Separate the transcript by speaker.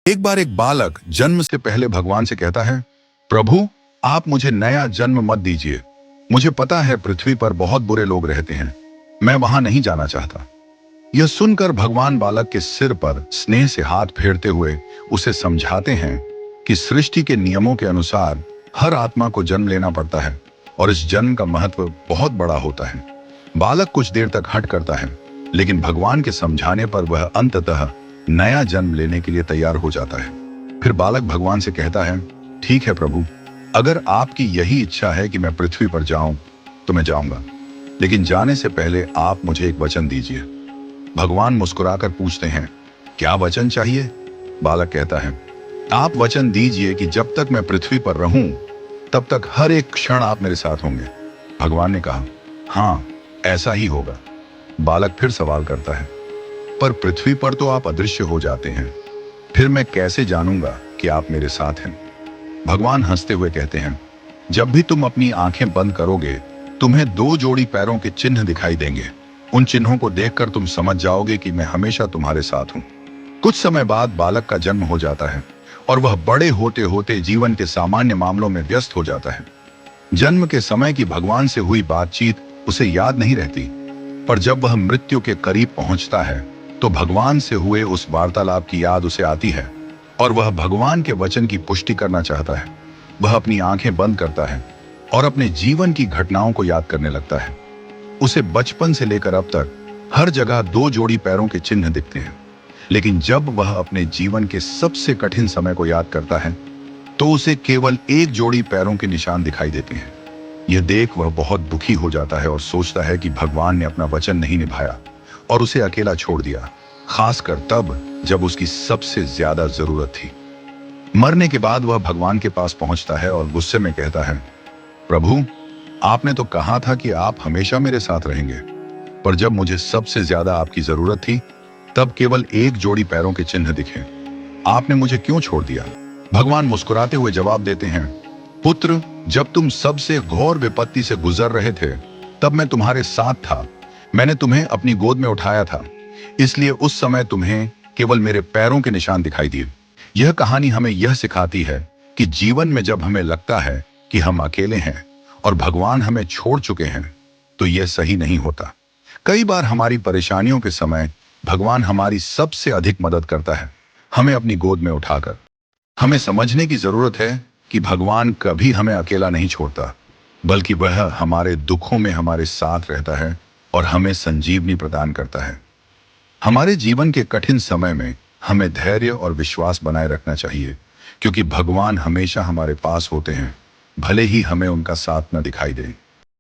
Speaker 1: एक बार एक बालक जन्म से पहले भगवान से कहता है, प्रभु आप मुझे नया जन्म मत दीजिए। मुझे पता है पृथ्वी पर बहुत बुरे लोग रहते हैं, मैं वहां नहीं जाना चाहता। यह सुनकर भगवान बालक के सिर पर स्नेह से हाथ फेरते हुए उसे समझाते हैं कि सृष्टि के नियमों के अनुसार हर आत्मा को जन्म लेना पड़ता है और इस जन्म का महत्व बहुत बड़ा होता है। बालक कुछ देर तक हट करता है, लेकिन भगवान के समझाने पर वह अंततः नया जन्म लेने के लिए तैयार हो जाता है। फिर बालक भगवान से कहता है, ठीक है प्रभु, अगर आपकी यही इच्छा है कि मैं पृथ्वी पर जाऊं तो मैं जाऊंगा, लेकिन जाने से पहले आप मुझे एक वचन दीजिए। भगवान मुस्कुराकर पूछते हैं, क्या वचन चाहिए? बालक कहता है, आप वचन दीजिए कि जब तक मैं पृथ्वी पर रहूं तब तक हर एक क्षण आप मेरे साथ होंगे। भगवान ने कहा, हाँ ऐसा ही होगा। बालक फिर सवाल करता है, पर पृथ्वी पर तो आप अदृश्य हो जाते हैं, फिर मैं कैसे जानूंगा कि आप मेरे साथ हैं? भगवान हंसते हुए कहते हैं, जब भी तुम अपनी आंखें बंद करोगे तुम्हें दो जोड़ी पैरों के चिन्ह दिखाई देंगे। उन चिन्हों को देखकर तुम समझ जाओगे कि मैं हमेशा तुम्हारे साथ हूं। कुछ समय बाद बालक का जन्म हो जाता है और वह बड़े होते होते जीवन के सामान्य मामलों में व्यस्त हो जाता है। जन्म के समय की भगवान से हुई बातचीत उसे याद नहीं रहती, पर जब वह मृत्यु के करीब पहुंचता है तो भगवान से हुए उस वार्तालाप की याद उसे आती है और वह भगवान के वचन की पुष्टि करना चाहता है। वह अपनी आंखें बंद करता है और अपने जीवन की घटनाओं को याद करने लगता है। उसे बचपन से लेकर अब तक हर जगह दो जोड़ी पैरों के चिन्ह दिखते हैं, लेकिन जब वह अपने जीवन के सबसे कठिन समय को याद करता है तो उसे केवल एक जोड़ी पैरों के निशान दिखाई देते हैं। यह देख वह बहुत दुखी हो जाता है और सोचता है कि भगवान ने अपना वचन नहीं निभाया और उसे अकेला छोड़ दिया, खासकर तब जब उसकी सबसे ज्यादा जरूरत थी। मरने के बाद वह भगवान के पास पहुंचता है और गुस्से में कहता है, प्रभु आपने तो कहा था कि आप हमेशा मेरे साथ रहेंगे, पर जब मुझे सबसे ज्यादा आपकी जरूरत थी तब केवल एक जोड़ी पैरों के चिन्ह दिखे। आपने मुझे क्यों छोड़ दिया? भगवान मुस्कुराते हुए जवाब देते हैं, पुत्र जब तुम सबसे घोर विपत्ति से गुजर रहे थे तब मैं तुम्हारे साथ था। मैंने तुम्हें अपनी गोद में उठाया था, इसलिए उस समय तुम्हें केवल मेरे पैरों के निशान दिखाई दिए। यह कहानी हमें यह सिखाती है कि जीवन में जब हमें लगता है कि हम अकेले हैं और भगवान हमें छोड़ चुके हैं तो यह सही नहीं होता। कई बार हमारी परेशानियों के समय भगवान हमारी सबसे अधिक मदद करता है, हमें अपनी गोद में उठाकर। हमें समझने की जरूरत है कि भगवान कभी हमें अकेला नहीं छोड़ता, बल्कि वह हमारे दुखों में हमारे साथ रहता है और हमें संजीवनी प्रदान करता है। हमारे जीवन के कठिन समय में हमें धैर्य और विश्वास बनाए रखना चाहिए, क्योंकि भगवान हमेशा हमारे पास होते हैं, भले ही हमें उनका साथ न दिखाई दे।